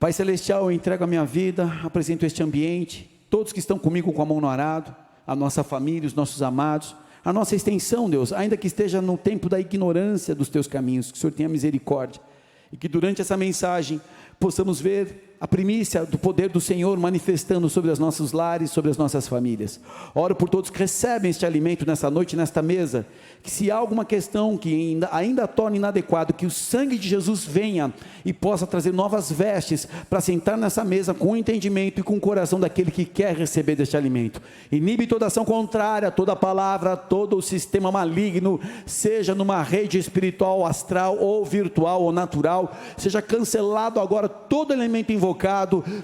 Pai Celestial, eu entrego a minha vida, apresento este ambiente, todos que estão comigo com a mão no arado, a nossa família, os nossos amados, a nossa extensão, Deus, ainda que esteja no tempo da ignorância dos teus caminhos, que o Senhor tenha misericórdia, e que durante essa mensagem possamos ver a primícia do poder do Senhor manifestando sobre os nossos lares, sobre as nossas famílias. Oro por todos que recebem este alimento nessa noite, nesta mesa, que se há alguma questão que ainda torne inadequado, que o sangue de Jesus venha e possa trazer novas vestes, para sentar nessa mesa com o entendimento e com o coração daquele que quer receber deste alimento. Inibe toda ação contrária, toda palavra, todo o sistema maligno, seja numa rede espiritual, astral, ou virtual, ou natural, seja cancelado agora todo elemento invocado,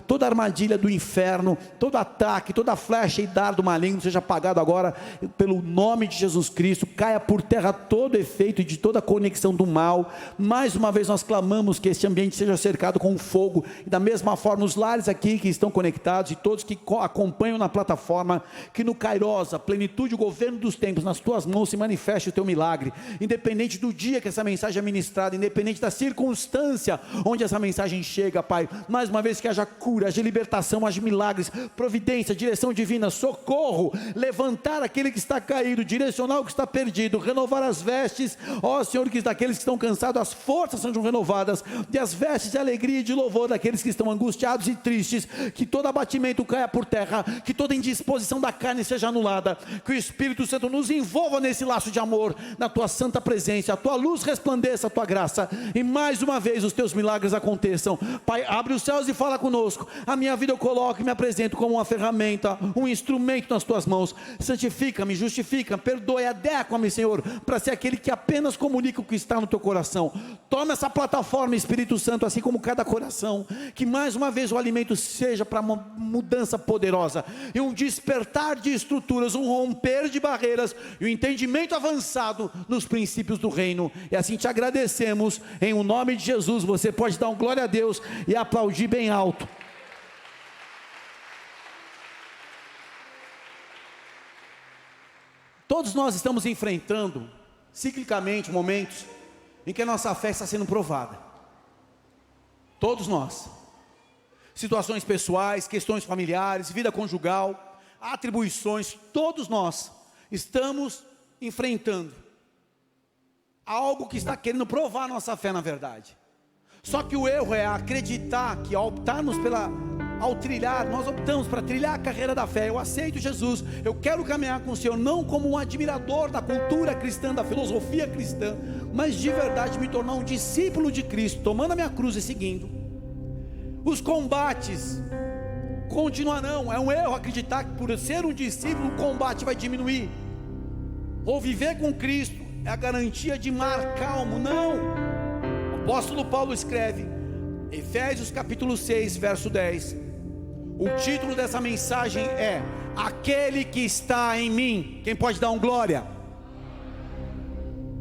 toda armadilha do inferno, todo ataque, toda flecha e dardo maligno seja apagado agora pelo nome de Jesus Cristo. Caia por terra todo efeito de toda conexão do mal. Mais uma vez nós clamamos que este ambiente seja cercado com fogo, e da mesma forma os lares aqui que estão conectados, e todos que acompanham na plataforma, que no Kairos, a plenitude, o governo dos tempos, nas tuas mãos se manifeste o teu milagre, independente do dia que essa mensagem é ministrada, independente da circunstância onde essa mensagem chega, Pai. Mais uma vez que haja cura, haja libertação, haja milagres, providência, direção divina, socorro, levantar aquele que está caído, direcionar o que está perdido, renovar as vestes, ó Senhor, que daqueles que estão cansados, as forças sejam renovadas, e as vestes de alegria e de louvor daqueles que estão angustiados e tristes, que todo abatimento caia por terra, que toda indisposição da carne seja anulada, que o Espírito Santo nos envolva nesse laço de amor, na tua santa presença, a tua luz resplandeça, a tua graça, e mais uma vez os teus milagres aconteçam. Pai, abre os céus e fala conosco. A minha vida eu coloco e me apresento como uma ferramenta, um instrumento nas tuas mãos. Santifica-me, justifica, perdoe, adequa-me, Senhor, para ser aquele que apenas comunica o que está no teu coração. Toma essa plataforma, Espírito Santo, assim como cada coração, que mais uma vez o alimento seja para uma mudança poderosa, e um despertar de estruturas, um romper de barreiras, e um entendimento avançado nos princípios do reino. E assim te agradecemos, em o nome de Jesus. Você pode dar um glória a Deus e aplaudir bem alto. Todos nós estamos enfrentando ciclicamente momentos em que a nossa fé está sendo provada. Todos nós. Situações pessoais, questões familiares, vida conjugal, atribuições, todos nós estamos enfrentando algo que está querendo provar a nossa fé, na verdade. Só que o erro é acreditar que ao trilhar, nós optamos para trilhar a carreira da fé. Eu aceito Jesus, eu quero caminhar com o Senhor, não como um admirador da cultura cristã, da filosofia cristã, mas de verdade me tornar um discípulo de Cristo, tomando a minha cruz e seguindo. Os combates continuarão. É um erro acreditar que por ser um discípulo o combate vai diminuir, ou viver com Cristo é a garantia de mar calmo. Não. O apóstolo Paulo escreve, Efésios capítulo 6, verso 10, o título dessa mensagem é: aquele que está em mim. Quem pode dar um glória?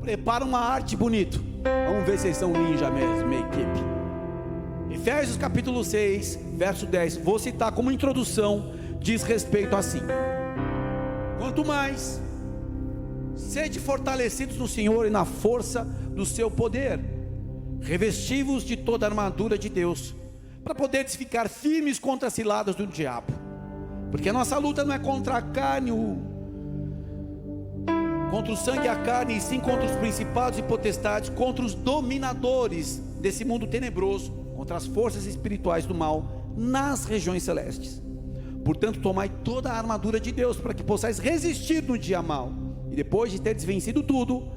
Prepara uma arte bonito, vamos ver se vocês são ninja mesmo, minha equipe. Efésios capítulo 6, verso 10, vou citar como introdução, diz respeito assim: quanto mais sede fortalecidos no Senhor e na força do seu poder, revesti-vos de toda a armadura de Deus, para poderes ficar firmes contra as ciladas do diabo, porque a nossa luta não é contra a carne, contra o sangue e a carne, e sim contra os principados e potestades, contra os dominadores desse mundo tenebroso, contra as forças espirituais do mal nas regiões celestes. Portanto, tomai toda a armadura de Deus, para que possais resistir no dia mau, e depois de teres vencido tudo,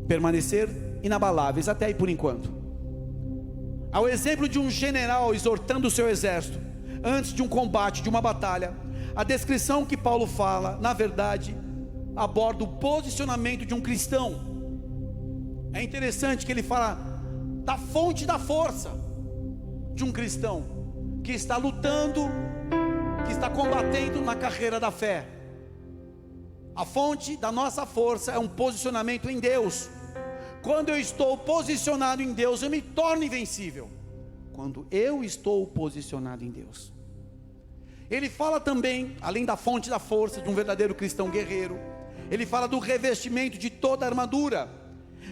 permanecer inabaláveis. Até aí por enquanto. Ao exemplo de um general exortando o seu exército antes de um combate, de uma batalha, a descrição que Paulo fala, na verdade, aborda o posicionamento de um cristão. É interessante que ele fala da fonte da força de um cristão que está lutando, que está combatendo na carreira da fé. A fonte da nossa força é um posicionamento em Deus. Quando eu estou posicionado em Deus, eu me torno invencível. Quando eu estou posicionado em Deus. Ele fala também, além da fonte da força de um verdadeiro cristão guerreiro, ele fala do revestimento de toda a armadura,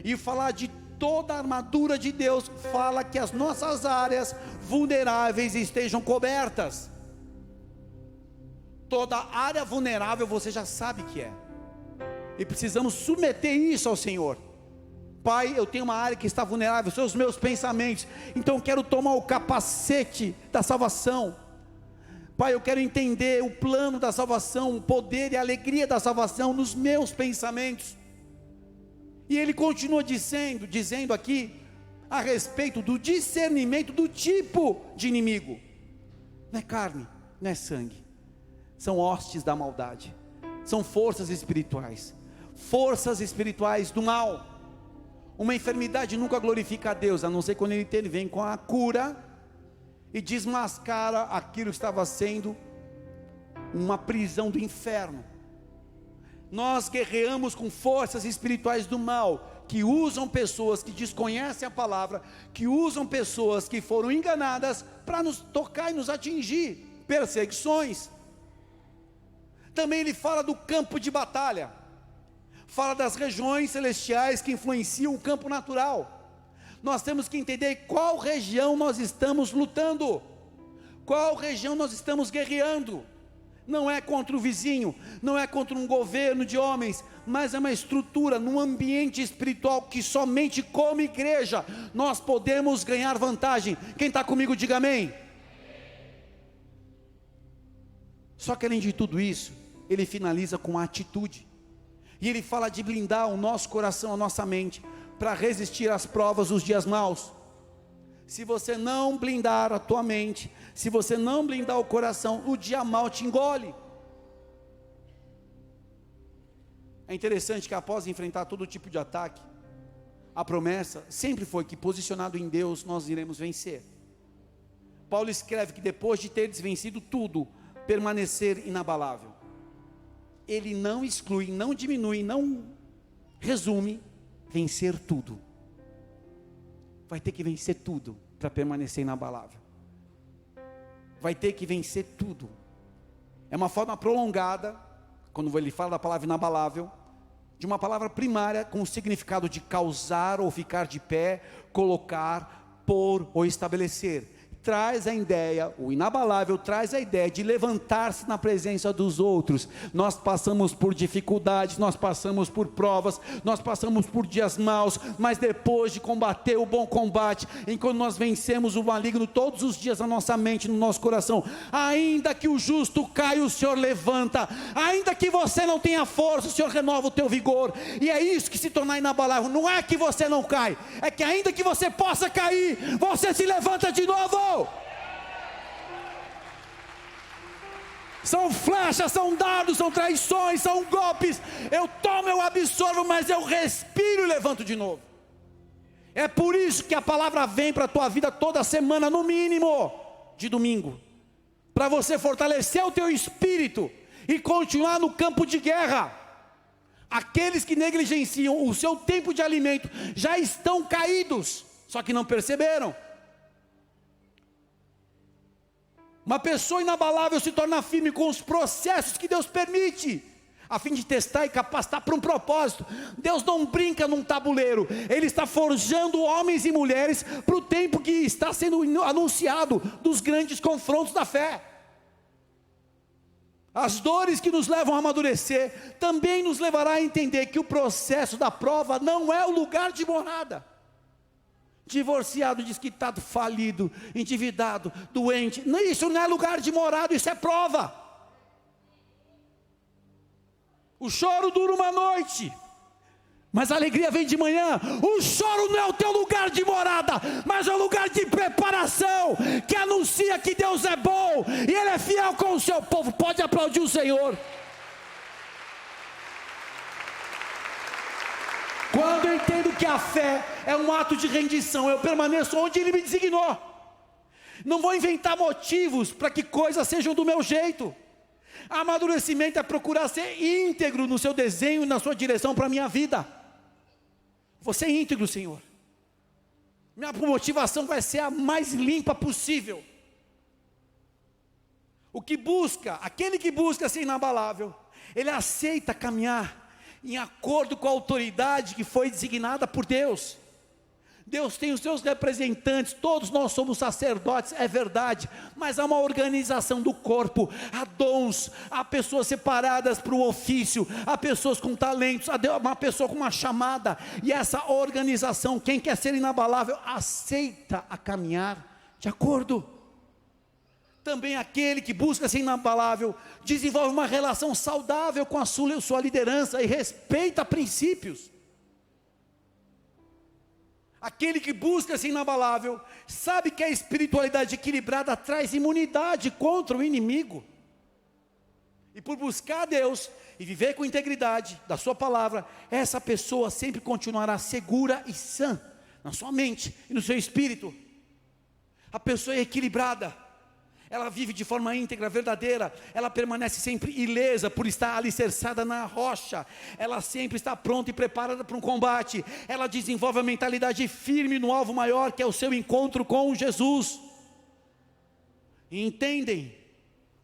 e falar de toda a armadura de Deus fala que as nossas áreas vulneráveis estejam cobertas. Toda área vulnerável você já sabe que é, e precisamos submeter isso ao Senhor. Pai, eu tenho uma área que está vulnerável, são os meus pensamentos, então eu quero tomar o capacete da salvação. Pai, eu quero entender o plano da salvação, o poder e a alegria da salvação nos meus pensamentos. E ele continua dizendo aqui, a respeito do discernimento do tipo de inimigo. Não é carne, não é sangue, são hostes da maldade, são forças espirituais do mal. Uma enfermidade nunca glorifica a Deus, a não ser quando ele vem com a cura e desmascara aquilo que estava sendo uma prisão do inferno. Nós guerreamos com forças espirituais do mal, que usam pessoas que desconhecem a palavra, que usam pessoas que foram enganadas para nos tocar e nos atingir, perseguições. Também ele fala do campo de batalha, fala das regiões celestiais que influenciam o campo natural. Nós temos que entender qual região nós estamos lutando, qual região nós estamos guerreando. Não é contra o vizinho, não é contra um governo de homens, mas é uma estrutura, num ambiente espiritual que somente como igreja nós podemos ganhar vantagem. Quem está comigo diga amém. Só que além de tudo isso, ele finaliza com a atitude, e ele fala de blindar o nosso coração, a nossa mente, para resistir às provas dos dias maus. Se você não blindar a tua mente, se você não blindar o coração, o dia mau te engole. É interessante que após enfrentar todo tipo de ataque, a promessa sempre foi que, posicionado em Deus, nós iremos vencer. Paulo escreve que depois de teres vencido tudo, permanecer inabalável. Ele não exclui, não diminui, não resume vencer tudo. Vai ter que vencer tudo para permanecer inabalável. Vai ter que vencer tudo. É uma forma prolongada, quando ele fala da palavra inabalável, de uma palavra primária com o significado de causar ou ficar de pé, colocar, pôr ou estabelecer. Traz a ideia, o inabalável traz a ideia de levantar-se na presença dos outros. Nós passamos por dificuldades, nós passamos por provas, nós passamos por dias maus, mas depois de combater o bom combate, enquanto nós vencemos o maligno todos os dias na nossa mente, no nosso coração, ainda que o justo caia, o Senhor levanta, ainda que você não tenha força, o Senhor renova o teu vigor. E é isso que se tornar inabalável. Não é que você não cai, é que ainda que você possa cair, você se levanta de novo. São flechas, são dardos, são traições, são golpes. Eu tomo, eu absorvo, mas eu respiro e levanto de novo. É por isso que a palavra vem para a tua vida toda semana, no mínimo, de domingo, para você fortalecer o teu espírito e continuar no campo de guerra. Aqueles que negligenciam o seu tempo de alimento já estão caídos, só que não perceberam. Uma pessoa inabalável se torna firme com os processos que Deus permite, a fim de testar e capacitar para um propósito. Deus não brinca num tabuleiro, Ele está forjando homens e mulheres para o tempo que está sendo anunciado, dos grandes confrontos da fé. As dores que nos levam a amadurecer, também nos levará a entender que o processo da prova não é o lugar de morada. Divorciado, desquitado, falido, endividado, doente, isso não é lugar de morada, isso é prova. O choro dura uma noite, mas a alegria vem de manhã. O choro não é o teu lugar de morada, mas é o lugar de preparação, que anuncia que Deus é bom, e Ele é fiel com o seu povo. Pode aplaudir o Senhor. Quando eu entendo que a fé é um ato de rendição, eu permaneço onde Ele me designou. Não vou inventar motivos para que coisas sejam do meu jeito. Amadurecimento é procurar ser íntegro no seu desenho e na sua direção para a minha vida. Você é íntegro, Senhor. Minha motivação vai ser a mais limpa possível. Aquele que busca ser inabalável, ele aceita caminhar em acordo com a autoridade que foi designada por Deus. Deus tem os seus representantes, todos nós somos sacerdotes, é verdade, mas há uma organização do corpo, há dons, há pessoas separadas para o ofício, há pessoas com talentos, há uma pessoa com uma chamada, e essa organização, quem quer ser inabalável, aceita a caminhar de acordo. Também aquele que busca ser inabalável, desenvolve uma relação saudável com a sua liderança e respeita princípios. Aquele que busca ser inabalável, sabe que a espiritualidade equilibrada traz imunidade contra o inimigo. E por buscar a Deus e viver com integridade da sua palavra, essa pessoa sempre continuará segura e sã, na sua mente e no seu espírito. A pessoa é equilibrada, ela vive de forma íntegra, verdadeira, ela permanece sempre ilesa por estar alicerçada na rocha, ela sempre está pronta e preparada para um combate, ela desenvolve a mentalidade firme no alvo maior, que é o seu encontro com Jesus, e entendem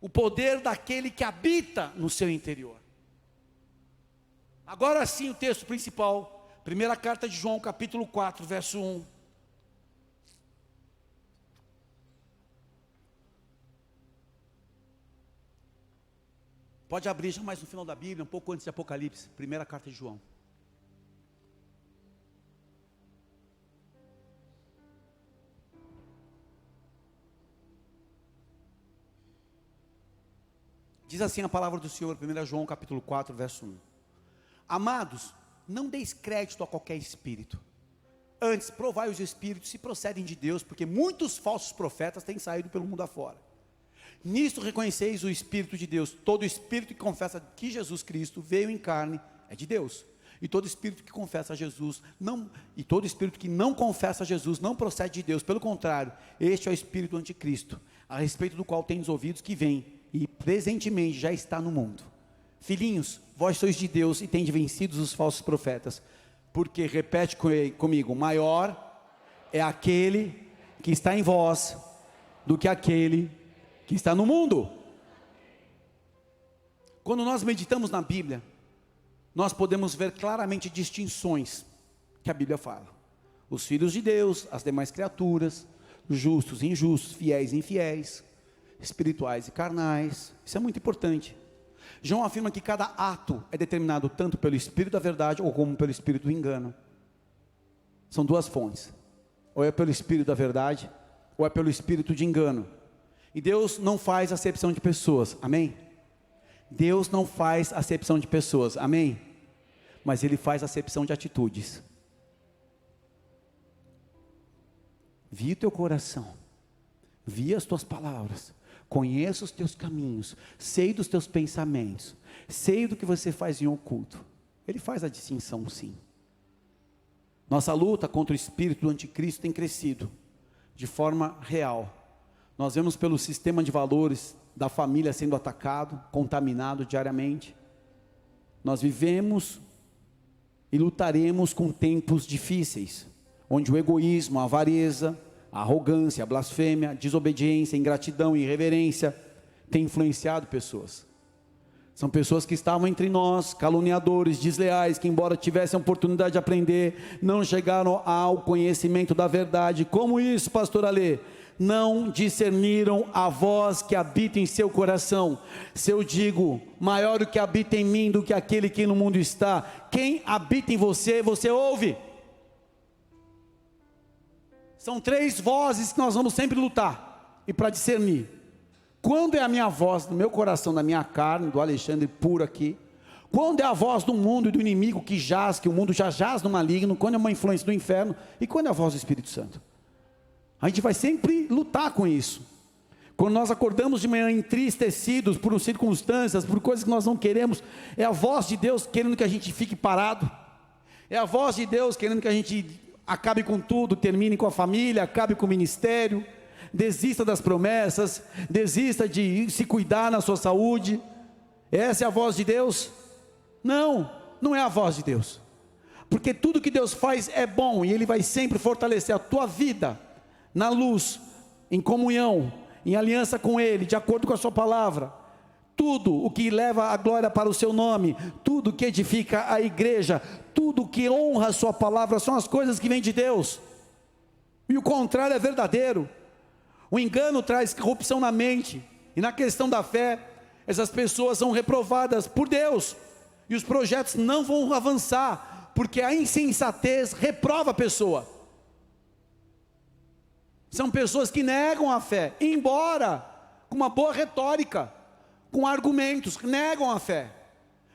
o poder daquele que habita no seu interior. Agora sim o texto principal, primeira carta de João, capítulo 4, verso 1. Pode abrir já mais no final da Bíblia, um pouco antes de Apocalipse, primeira carta de João. Diz assim a palavra do Senhor, 1 João capítulo 4, verso 1. Amados, não deis crédito a qualquer espírito. Antes, provai os espíritos se procedem de Deus, porque muitos falsos profetas têm saído pelo mundo afora. Nisto reconheceis o Espírito de Deus. Todo espírito que confessa que Jesus Cristo veio em carne é de Deus. E todo espírito que confessa a Jesus todo espírito que não confessa a Jesus não procede de Deus. Pelo contrário, este é o espírito anticristo, a respeito do qual tendes ouvidos que vem e presentemente já está no mundo. Filhinhos, vós sois de Deus e tendes vencido os falsos profetas, porque, repete comigo, maior é aquele que está em vós do que aquele que está no mundo. Quando nós meditamos na Bíblia, nós podemos ver claramente distinções que a Bíblia fala: os filhos de Deus, as demais criaturas, justos e injustos, fiéis e infiéis, espirituais e carnais. Isso é muito importante. João afirma que cada ato é determinado tanto pelo Espírito da verdade ou como pelo Espírito do engano. São duas fontes: ou é pelo Espírito da verdade ou é pelo Espírito de engano. E Deus não faz acepção de pessoas, amém? Deus não faz acepção de pessoas, amém? Mas Ele faz acepção de atitudes. Vi o teu coração, vi as tuas palavras, conheço os teus caminhos, sei dos teus pensamentos, sei do que você faz em oculto. Ele faz a distinção, sim. Nossa luta contra o espírito do anticristo tem crescido de forma real. Nós vemos pelo sistema de valores da família sendo atacado, contaminado diariamente. Nós vivemos e lutaremos com tempos difíceis, onde o egoísmo, a avareza, a arrogância, a blasfêmia, a desobediência, a ingratidão e irreverência têm influenciado pessoas. São pessoas que estavam entre nós, caluniadores, desleais, que embora tivessem a oportunidade de aprender, não chegaram ao conhecimento da verdade. Como isso, pastor Alê? Não discerniram a voz que habita em seu coração. Se eu digo, maior o que habita em mim do que aquele que no mundo está, quem habita em você, você ouve. São três vozes que nós vamos sempre lutar, e para discernir, quando é a minha voz do meu coração, da minha carne, do Alexandre puro aqui, quando é a voz do mundo e do inimigo que o mundo já jaz no maligno, quando é uma influência do inferno, e quando é a voz do Espírito Santo. A gente vai sempre lutar com isso. Quando nós acordamos de manhã entristecidos por circunstâncias, por coisas que nós não queremos, é a voz de Deus querendo que a gente fique parado, é a voz de Deus querendo que a gente acabe com tudo, termine com a família, acabe com o ministério, desista das promessas, desista de se cuidar na sua saúde. Essa é a voz de Deus? Não, não é a voz de Deus, porque tudo que Deus faz é bom, e Ele vai sempre fortalecer a tua vida, na luz, em comunhão, em aliança com Ele, de acordo com a sua palavra. Tudo o que leva a glória para o seu nome, tudo que edifica a igreja, tudo que honra a sua palavra, são as coisas que vêm de Deus. e o contrário é verdadeiro. O engano traz corrupção na mente, e na questão da fé, essas pessoas são reprovadas por Deus, e os projetos não vão avançar, porque a insensatez reprova a pessoa. São pessoas que negam a fé, embora com uma boa retórica, com argumentos, negam a fé.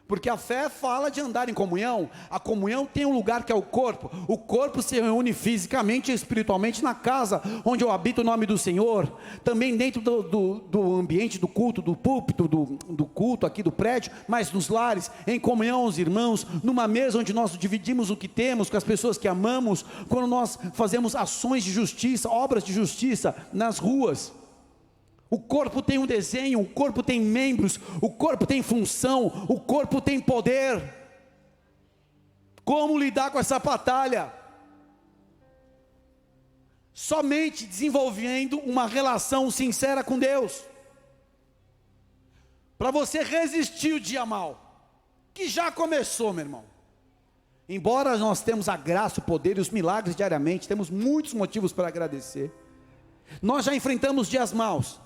Porque a fé fala de andar em comunhão. A comunhão tem um lugar que é o corpo se reúne fisicamente e espiritualmente na casa onde eu habito o nome do Senhor, também dentro do ambiente do culto, do púlpito, do culto aqui do prédio, mas nos lares, em comunhão os irmãos, numa mesa onde nós dividimos o que temos com as pessoas que amamos, quando nós fazemos ações de justiça, obras de justiça nas ruas. O corpo tem um desenho, o corpo tem membros, o corpo tem função, o corpo tem poder. Como lidar com essa batalha? Somente desenvolvendo uma relação sincera com Deus. Para você resistir o dia mal, que já começou, meu irmão. Embora nós temos a graça, o poder e os milagres diariamente, temos muitos motivos para agradecer. Nós já enfrentamos dias maus.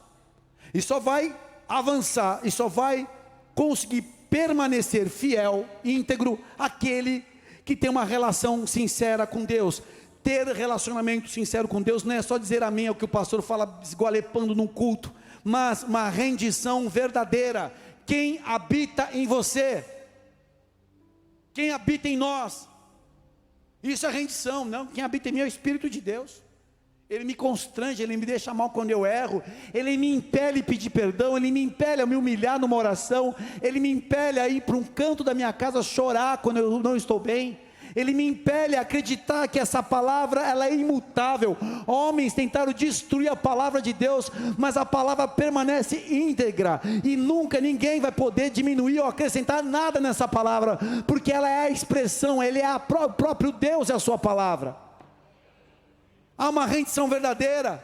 E só vai avançar, e só vai conseguir permanecer fiel, íntegro, aquele que tem uma relação sincera com Deus. Ter relacionamento sincero com Deus não é só dizer amém ao que o pastor fala esgualepando num culto, mas uma rendição verdadeira. Quem habita em você? Quem habita em nós? Isso é rendição, não? Quem habita em mim é o Espírito de Deus. Ele me constrange, Ele me deixa mal quando eu erro, Ele me impele a pedir perdão, Ele me impele a me humilhar numa oração, Ele me impele a ir para um canto da minha casa chorar quando eu não estou bem, Ele me impele a acreditar que essa palavra ela é imutável. Homens tentaram destruir a palavra de Deus, mas a palavra permanece íntegra, e nunca ninguém vai poder diminuir ou acrescentar nada nessa palavra, porque ela é a expressão, Ele é o próprio Deus, é a sua palavra. Há uma rendição verdadeira,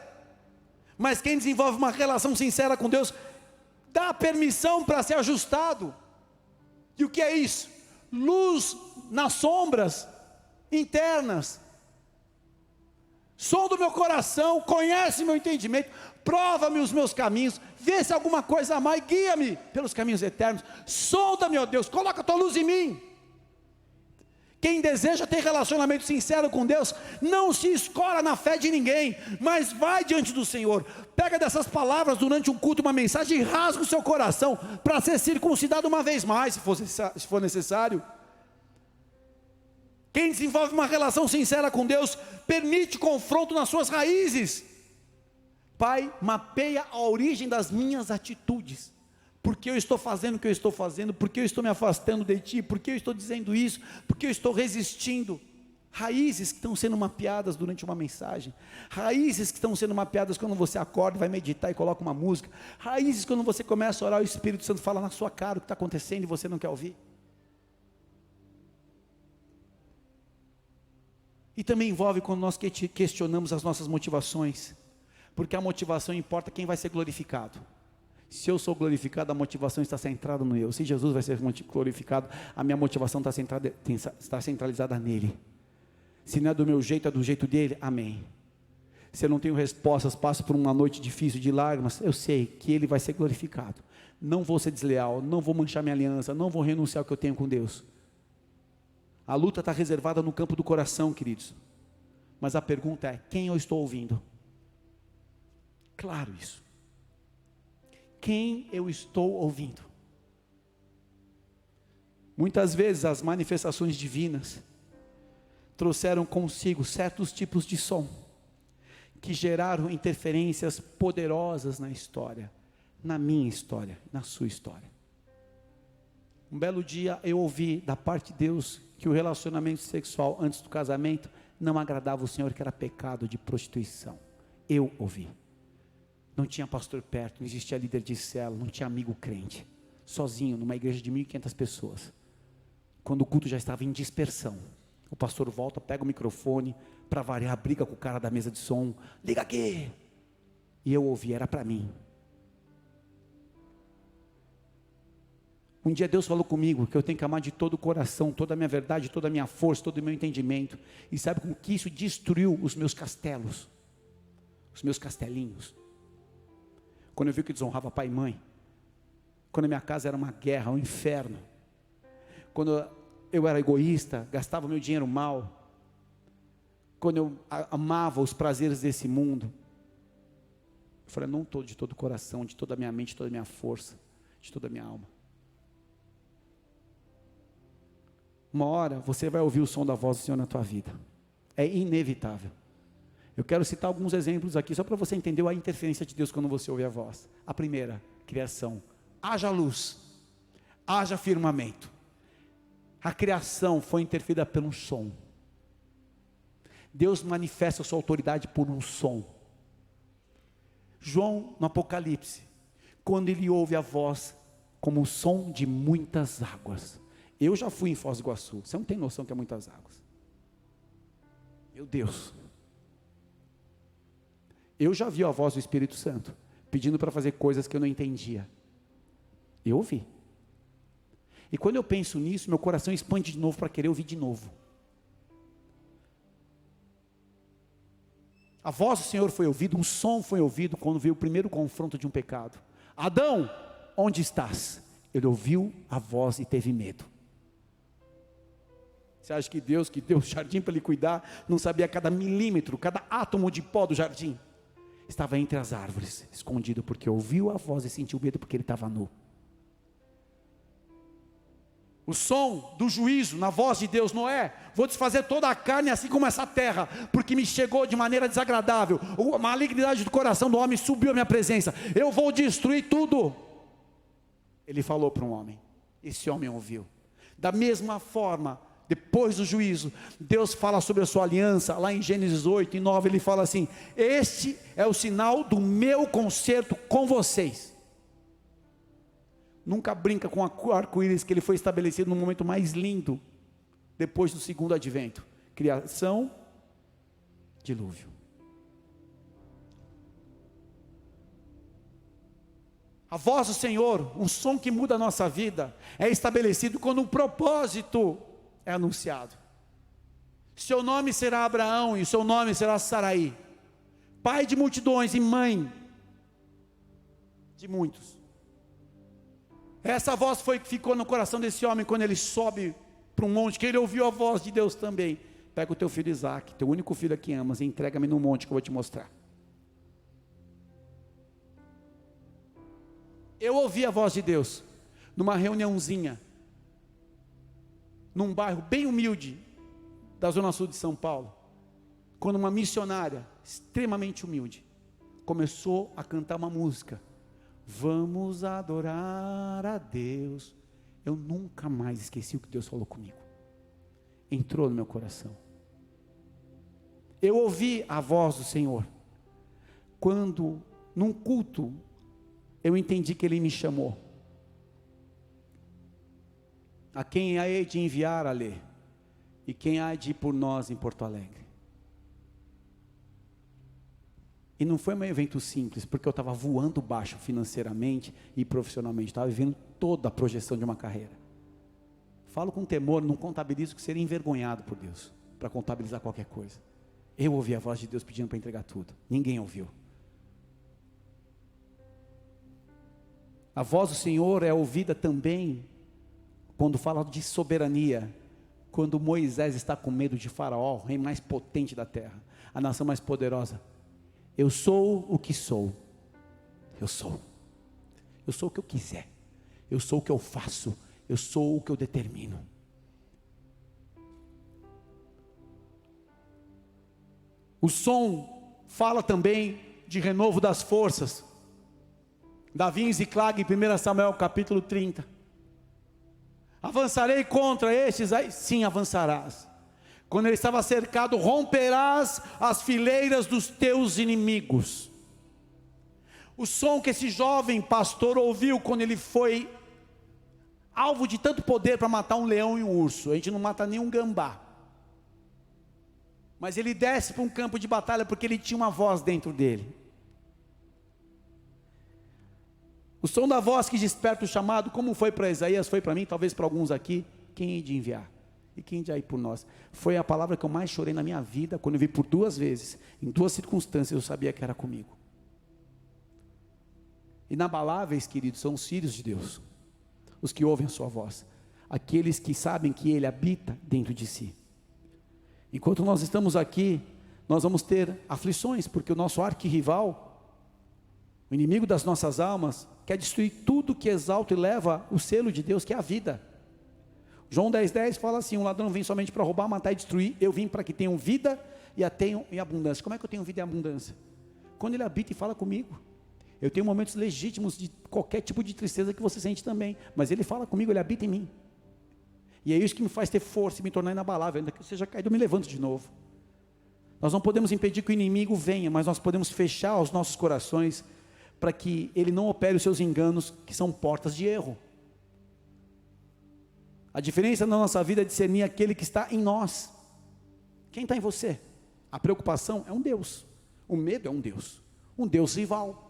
mas quem desenvolve uma relação sincera com Deus, dá permissão para ser ajustado. E o que é isso? Luz nas sombras internas. Sonda o meu coração, conhece meu entendimento, prova-me os meus caminhos, vê se alguma coisa a mais, guia-me pelos caminhos eternos. Sonda-me, ó Deus, coloca a tua luz em mim. Quem deseja ter relacionamento sincero com Deus, não se escora na fé de ninguém, mas vai diante do Senhor, pega dessas palavras durante um culto, uma mensagem, e rasga o seu coração, para ser circuncidado uma vez mais, se for necessário. Quem desenvolve uma relação sincera com Deus, permite confronto nas suas raízes. Pai, mapeia a origem das minhas atitudes. Por que eu estou fazendo o que eu estou fazendo? Por que eu estou me afastando de Ti? Por que eu estou dizendo isso? Por que eu estou resistindo? Raízes que estão sendo mapeadas durante uma mensagem. Raízes que estão sendo mapeadas quando você acorda, vai meditar e coloca uma música. Raízes quando você começa a orar, o Espírito Santo fala na sua cara o que está acontecendo e você não quer ouvir. E também envolve quando nós questionamos as nossas motivações. Porque a motivação importa quem vai ser glorificado. Se eu sou glorificado, a motivação está centrada no eu. Se Jesus vai ser glorificado, a minha motivação está centralizada nele. Se não é do meu jeito, é do jeito dele, amém. Se eu não tenho respostas, passo por uma noite difícil de lágrimas, eu sei que ele vai ser glorificado. Não vou ser desleal, não vou manchar minha aliança, não vou renunciar ao que eu tenho com Deus. A luta está reservada no campo do coração, queridos. Mas a pergunta é, quem eu estou ouvindo? Claro isso. Quem eu estou ouvindo? Muitas vezes as manifestações divinas trouxeram consigo certos tipos de som, que geraram interferências poderosas na história, na minha história, na sua história. Um belo dia eu ouvi da parte de Deus que o relacionamento sexual antes do casamento não agradava o Senhor, que era pecado de prostituição. Eu ouvi. Não tinha pastor perto, não existia líder de célula, não tinha amigo crente. Sozinho, numa igreja de 1.500 pessoas. Quando o culto já estava em dispersão, o pastor volta, pega o microfone, para variar, briga com o cara da mesa de som, liga aqui. E eu ouvi, era para mim. Um dia Deus falou comigo que eu tenho que amar de todo o coração, toda a minha verdade, toda a minha força, todo o meu entendimento. E sabe como que isso destruiu os meus castelos? os meus castelinhos. Quando eu vi que desonrava pai e mãe, quando a minha casa era uma guerra, um inferno, quando eu era egoísta, gastava meu dinheiro mal, quando eu amava os prazeres desse mundo, eu falei, não estou de todo o coração, de toda a minha mente, de toda a minha força, de toda a minha alma. Uma hora você vai ouvir o som da voz do Senhor na tua vida, é inevitável. Eu quero citar alguns exemplos aqui, só para você entender a interferência de Deus quando você ouve a voz. A primeira, criação. Haja luz, haja firmamento. A criação foi interferida pelo som. Deus manifesta a sua autoridade por um som. João, no Apocalipse, quando ele ouve a voz como o som de muitas águas. Eu já fui em Foz do Iguaçu, você não tem noção que é muitas águas. Meu Deus. Eu já vi a voz do Espírito Santo, pedindo para fazer coisas que eu não entendia. Eu ouvi. E quando eu penso nisso, meu coração expande de novo para querer ouvir de novo. A voz do Senhor foi ouvida, um som foi ouvido quando veio o primeiro confronto de um pecado. Adão, onde estás? Ele ouviu a voz e teve medo. Você acha que Deus, que deu o jardim para ele cuidar, não sabia cada milímetro, cada átomo de pó do jardim? Estava entre as árvores, escondido, porque ouviu a voz e sentiu medo porque ele estava nu. O som do juízo na voz de Deus, Noé, vou desfazer toda a carne assim como essa terra, porque me chegou de maneira desagradável, a malignidade do coração do homem subiu à minha presença, eu vou destruir tudo. Ele falou para um homem, esse homem ouviu. Da mesma forma, depois do juízo, Deus fala sobre a sua aliança, lá em Gênesis 8 e 9, ele fala assim, este é o sinal do meu concerto com vocês. Nunca brinca com o arco-íris, que ele foi estabelecido no momento mais lindo, depois do segundo advento, criação, dilúvio. A voz do Senhor, um som que muda a nossa vida, é estabelecido quando um propósito é anunciado. Seu nome será Abraão e seu nome será Saraí, pai de multidões e mãe de muitos. Essa voz foi que ficou no coração desse homem quando ele sobe para um monte, que ele ouviu a voz de Deus também. Pega o teu filho Isaque, teu único filho a quem amas, e entrega-me no monte que eu vou te mostrar. Eu ouvi a voz de Deus numa reuniãozinha, num bairro bem humilde da zona sul de São Paulo, quando uma missionária extremamente humilde começou a cantar uma música. Vamos adorar a Deus. Eu nunca mais esqueci o que Deus falou comigo. Entrou no meu coração. Eu ouvi a voz do Senhor quando num culto eu entendi que Ele me chamou. A quem hei de enviar a ler, e quem há de ir por nós em Porto Alegre. E não foi um evento simples, porque eu estava voando baixo financeiramente e profissionalmente, estava vivendo toda a projeção de uma carreira. Falo com temor, não contabilizo, que seria envergonhado por Deus, para contabilizar qualquer coisa. Eu ouvi a voz de Deus pedindo para entregar tudo, ninguém ouviu. A voz do Senhor é ouvida também, quando fala de soberania, quando Moisés está com medo de Faraó, o rei mais potente da terra, a nação mais poderosa. Eu sou o que sou. Eu sou o que eu quiser. Eu sou o que eu faço. Eu sou o que eu determino. O som fala também de renovo das forças. Davi em Ziclag, em 1 Samuel capítulo 30. Avançarei contra estes? Aí sim avançarás. Quando ele estava cercado, romperás as fileiras dos teus inimigos. O som que esse jovem pastor ouviu quando ele foi alvo de tanto poder para matar um leão e um urso. A gente não mata nem um gambá. Mas ele desce para um campo de batalha porque ele tinha uma voz dentro dele. O som da voz que desperta o chamado, como foi para Isaías, foi para mim, talvez para alguns aqui, quem hei de enviar? E quem há de ir por nós? Foi a palavra que eu mais chorei na minha vida, quando eu vi por 2 vezes, em 2 circunstâncias, eu sabia que era comigo. Inabaláveis, queridos, são os filhos de Deus, os que ouvem a sua voz, aqueles que sabem que Ele habita dentro de si. Enquanto nós estamos aqui, nós vamos ter aflições, porque o nosso arquirrival, o inimigo das nossas almas, quer destruir tudo que exalta e leva o selo de Deus, que é a vida. João 10,10 fala assim: um ladrão vem somente para roubar, matar e destruir, eu vim para que tenham vida e a tenham em abundância. Como é que eu tenho vida em abundância? Quando Ele habita e fala comigo. Eu tenho momentos legítimos de qualquer tipo de tristeza que você sente também, mas Ele fala comigo, Ele habita em mim, e é isso que me faz ter força e me tornar inabalável. Ainda que eu seja caído, eu me levanto de novo. Nós não podemos impedir que o inimigo venha, mas nós podemos fechar os nossos corações, para que ele não opere os seus enganos, que são portas de erro. A diferença na nossa vida é discernir aquele que está em nós. Quem está em você? A preocupação é um Deus, o medo é um Deus rival.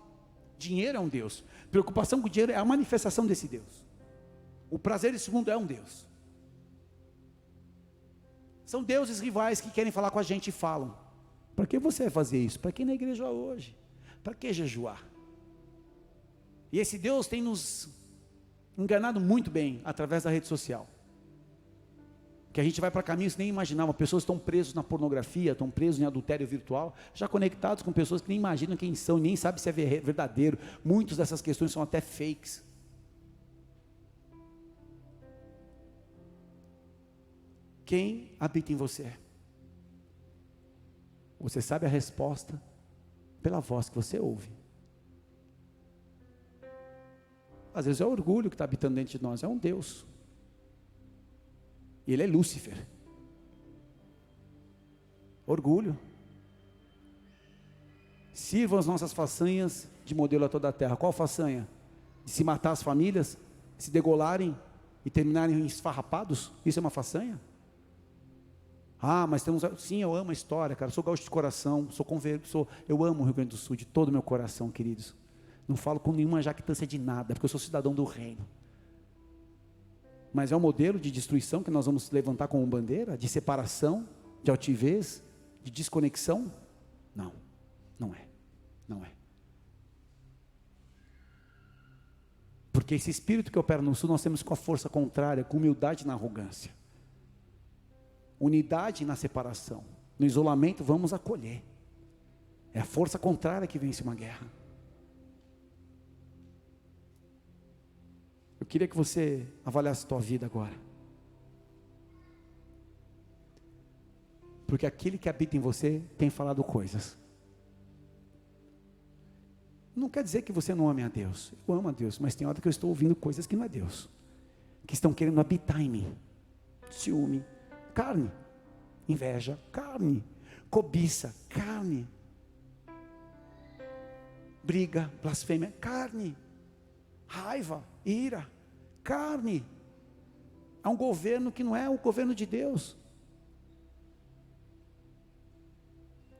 Dinheiro é um Deus, preocupação com dinheiro é a manifestação desse Deus. O prazer desse mundo é um Deus. São deuses rivais que querem falar com a gente e falam. Para que você vai fazer isso? Para que ir na igreja hoje? Para que jejuar? E esse Deus tem nos enganado muito bem através da rede social. Que a gente vai para caminhos que nem imaginava. Pessoas estão presas na pornografia, estão presas em adultério virtual, já conectados com pessoas que nem imaginam quem são, nem sabem se é verdadeiro. Muitas dessas questões são até fakes. Quem habita em você? Você sabe a resposta pela voz que você ouve. Às vezes é o orgulho que está habitando dentro de nós, é um Deus. E ele é Lúcifer. Orgulho. Sirvam as nossas façanhas de modelo a toda a terra. Qual façanha? De se matar as famílias, se degolarem e terminarem esfarrapados? Isso é uma façanha? Ah, mas temos... Sim, eu amo a história, cara. Sou gaúcho de coração, eu amo o Rio Grande do Sul de todo o meu coração, queridos. Não falo com nenhuma jactância de nada, porque eu sou cidadão do reino. Mas é um modelo de destruição que nós vamos levantar como bandeira, de separação, de altivez, de desconexão? Não, não é, não é. Porque esse espírito que opera no sul, nós temos com a força contrária, com humildade na arrogância, unidade na separação, no isolamento vamos acolher. É a força contrária que vence uma guerra. Eu queria que você avaliasse a tua vida agora. Porque aquele que habita em você tem falado coisas. Não quer dizer que você não ame a Deus. Eu amo a Deus, mas tem hora que eu estou ouvindo coisas que não é Deus, que estão querendo habitar em mim. Ciúme, carne, inveja, carne, cobiça, carne, briga, blasfêmia, carne, raiva, ira, carne. Há um governo que não é o governo de Deus.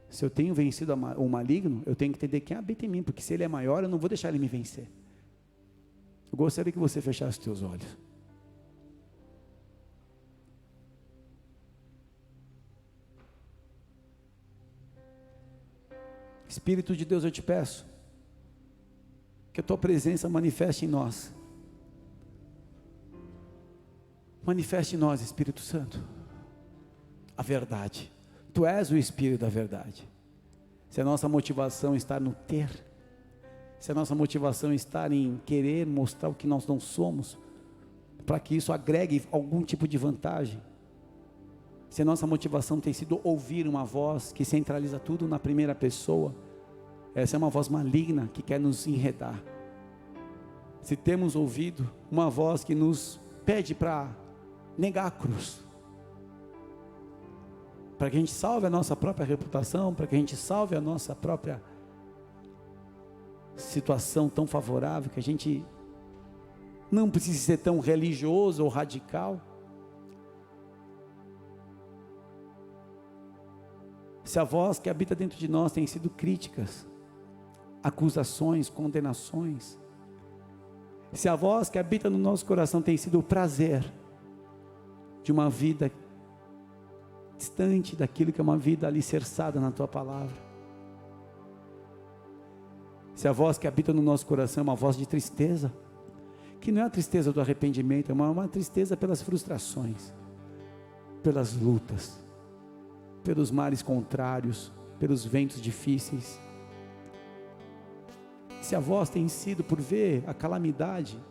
Se eu tenho vencido o maligno, eu tenho que entender quem habita em mim, porque se ele é maior, eu não vou deixar ele me vencer. Eu gostaria que você fechasse os teus olhos. Espírito de Deus, eu te peço que a tua presença manifeste em nós. Manifeste em nós, Espírito Santo, a verdade. Tu és o Espírito da verdade. Se a nossa motivação está no ter, se a nossa motivação está em querer mostrar o que nós não somos, para que isso agregue algum tipo de vantagem, se a nossa motivação tem sido ouvir uma voz que centraliza tudo na primeira pessoa, essa é uma voz maligna que quer nos enredar. Se temos ouvido uma voz que nos pede para negar a cruz, para que a gente salve a nossa própria reputação, para que a gente salve a nossa própria situação tão favorável, que a gente não precise ser tão religioso ou radical. Se a voz que habita dentro de nós tem sido críticas, acusações, condenações, se a voz que habita no nosso coração tem sido o prazer de uma vida distante daquilo que é uma vida alicerçada na tua palavra. Se a voz que habita no nosso coração é uma voz de tristeza, que não é a tristeza do arrependimento, é uma tristeza pelas frustrações, pelas lutas, pelos mares contrários, pelos ventos difíceis. Se a voz tem sido por ver a calamidade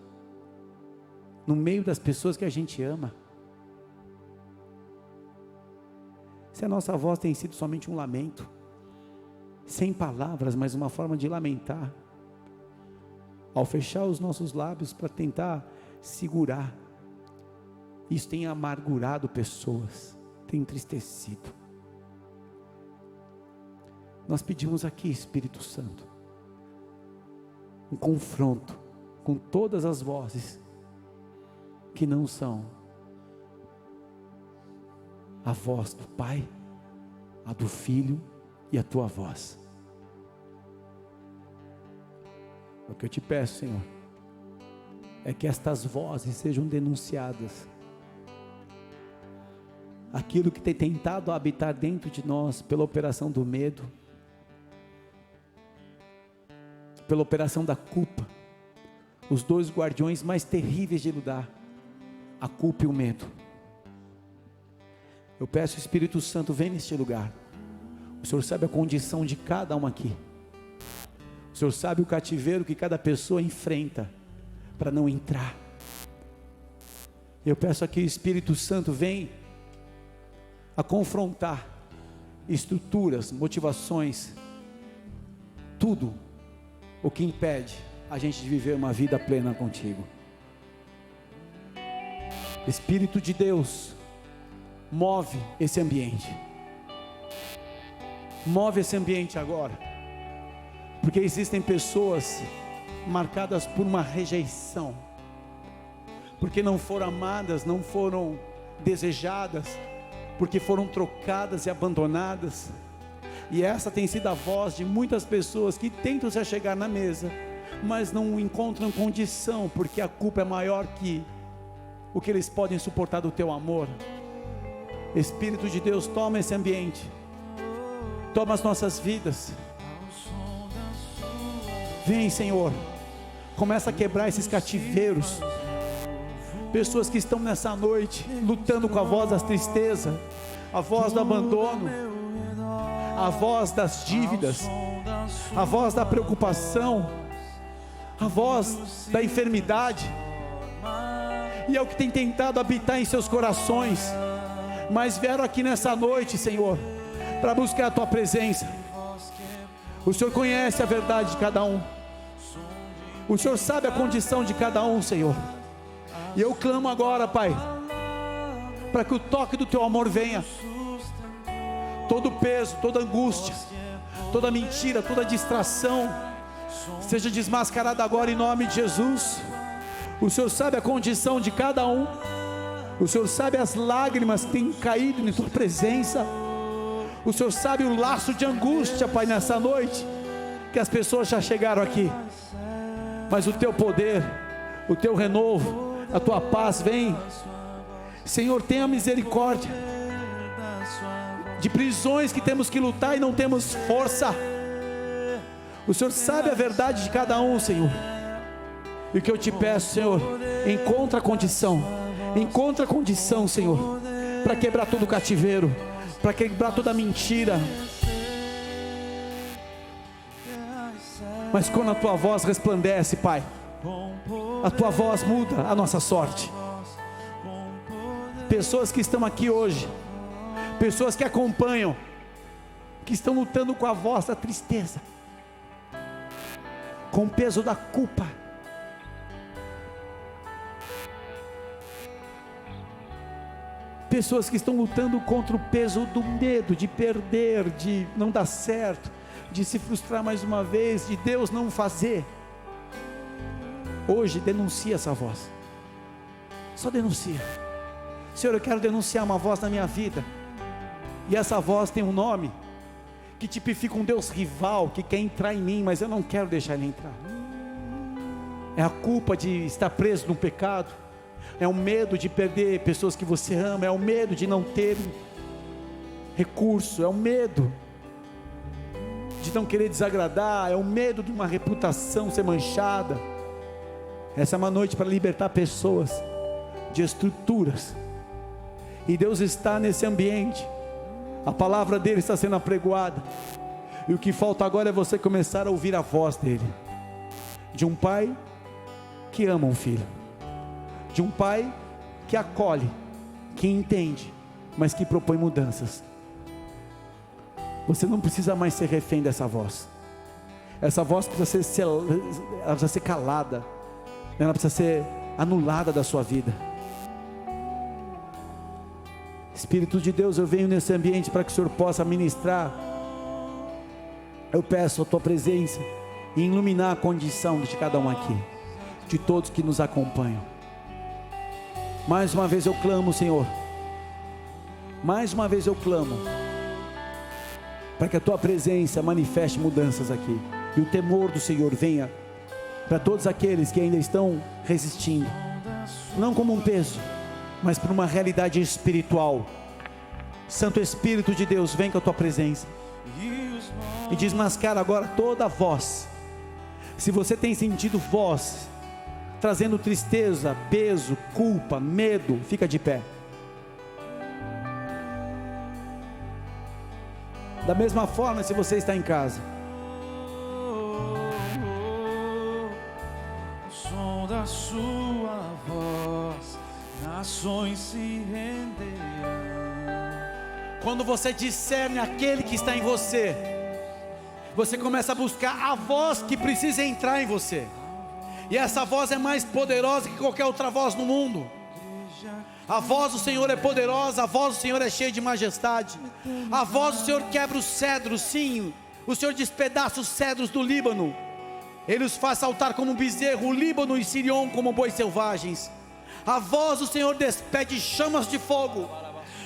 no meio das pessoas que a gente ama, se a nossa voz tem sido somente um lamento, sem palavras, mas uma forma de lamentar, ao fechar os nossos lábios para tentar segurar, isso tem amargurado pessoas, tem entristecido. Nós pedimos aqui, Espírito Santo, um confronto com todas as vozes que não são a voz do Pai, a do Filho e a tua voz. O que eu te peço, Senhor, é que estas vozes sejam denunciadas. Aquilo que tem tentado habitar dentro de nós pela operação do medo, pela operação da culpa, os dois guardiões mais terríveis de lidar, a culpa e o medo. Eu peço, Espírito Santo, vem neste lugar. O Senhor sabe a condição de cada um aqui. O Senhor sabe o cativeiro que cada pessoa enfrenta para não entrar. Eu peço aqui, Espírito Santo, vem a confrontar estruturas, motivações, tudo o que impede a gente de viver uma vida plena contigo. Espírito de Deus, move esse ambiente. Move esse ambiente agora. Porque existem pessoas marcadas por uma rejeição. Porque não foram amadas, não foram desejadas, porque foram trocadas e abandonadas. E essa tem sido a voz de muitas pessoas que tentam se achegar na mesa, mas não encontram condição, porque a culpa é maior que o que eles podem suportar do teu amor. Espírito de Deus, toma esse ambiente, toma as nossas vidas. Vem, Senhor, começa a quebrar esses cativeiros. Pessoas que estão nessa noite lutando com a voz da tristeza, a voz do abandono, a voz das dívidas, a voz da preocupação, a voz da enfermidade, e é o que tem tentado habitar em seus corações, mas vieram aqui nessa noite, Senhor, para buscar a tua presença. O Senhor conhece a verdade de cada um, o Senhor sabe a condição de cada um, Senhor, e eu clamo agora, Pai, para que o toque do teu amor venha. Todo peso, toda angústia, toda mentira, toda distração seja desmascarada agora em nome de Jesus. O Senhor sabe a condição de cada um, o Senhor sabe as lágrimas que têm caído em tua presença, o Senhor sabe o laço de angústia, Pai, nessa noite, que as pessoas já chegaram aqui, mas o teu poder, o teu renovo, a tua paz vem. Senhor, tenha misericórdia de prisões que temos que lutar e não temos força. O Senhor sabe a verdade de cada um, Senhor, e o que eu te peço, Senhor, encontra a condição, Senhor, para quebrar todo o cativeiro, para quebrar toda a mentira. Mas quando a tua voz resplandece, Pai, a tua voz muda a nossa sorte. Pessoas que estão aqui hoje, pessoas que acompanham, que estão lutando com a voz da tristeza, com o peso da culpa, pessoas que estão lutando contra o peso do medo de perder, de não dar certo, de se frustrar mais uma vez, de Deus não fazer. Hoje denuncia essa voz, só denuncia. Senhor, eu quero denunciar uma voz na minha vida, e essa voz tem um nome que tipifica um Deus rival que quer entrar em mim, mas eu não quero deixar ele entrar. É a culpa de estar preso no pecado, é o medo de perder pessoas que você ama, é o medo de não ter recurso, é o medo de não querer desagradar, é o medo de uma reputação ser manchada. Essa é uma noite para libertar pessoas de estruturas, e Deus está nesse ambiente, a palavra dele está sendo apregoada, e o que falta agora é você começar a ouvir a voz dele, de um pai que ama um filho, de um pai que acolhe, que entende, mas que propõe mudanças. Você não precisa mais ser refém dessa voz. Essa voz precisa ser calada, ela precisa ser anulada da sua vida. Espírito de Deus, eu venho nesse ambiente para que o Senhor possa ministrar. Eu peço a tua presença e iluminar a condição de cada um aqui, de todos que nos acompanham. Mais uma vez eu clamo, Senhor, mais uma vez eu clamo, para que a tua presença manifeste mudanças aqui, e o temor do Senhor venha para todos aqueles que ainda estão resistindo, não como um peso, mas por uma realidade espiritual. Santo Espírito de Deus, vem com a tua presença e desmascara agora toda voz. Se você tem sentido voz trazendo tristeza, peso, culpa, medo, fica de pé. Da mesma forma, se você está em casa, o som da sua voz, nações se renderão. quando você discerne aquele que está em você, você começa a buscar a voz que precisa entrar em você, e essa voz é mais poderosa que qualquer outra voz no mundo. A voz do Senhor é poderosa, a voz do Senhor é cheia de majestade, a voz do Senhor quebra os cedros, sim, o Senhor despedaça os cedros do Líbano, Ele os faz saltar como um bezerro, o Líbano e Sirion como bois selvagens. A voz do Senhor despede chamas de fogo,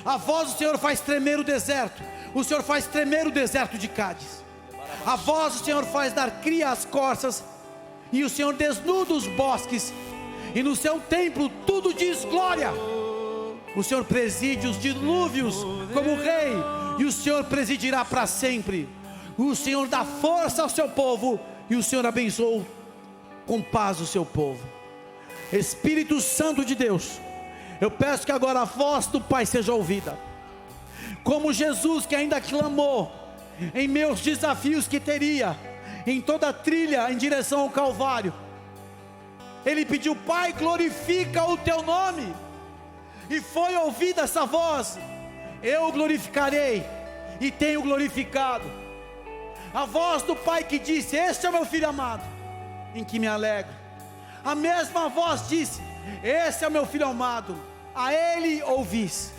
a voz do Senhor faz tremer o deserto, o Senhor faz tremer o deserto de Cádiz, a voz do Senhor faz dar cria às corças, e o Senhor desnuda os bosques, e no seu templo tudo diz glória. O Senhor preside os dilúvios como rei, e o Senhor presidirá para sempre. O Senhor dá força ao seu povo, e o Senhor abençoa com paz o seu povo. Espírito Santo de Deus, eu peço que agora a voz do Pai seja ouvida, como Jesus, que ainda clamou em meus desafios que teria, em toda a trilha em direção ao Calvário. Ele pediu: Pai, glorifica o teu nome, e foi ouvida essa voz. Eu glorificarei, e tenho glorificado. A voz do Pai que disse: este é o meu filho amado, em que me alegro. A mesma voz disse: esse é o meu filho amado, a ele ouvis.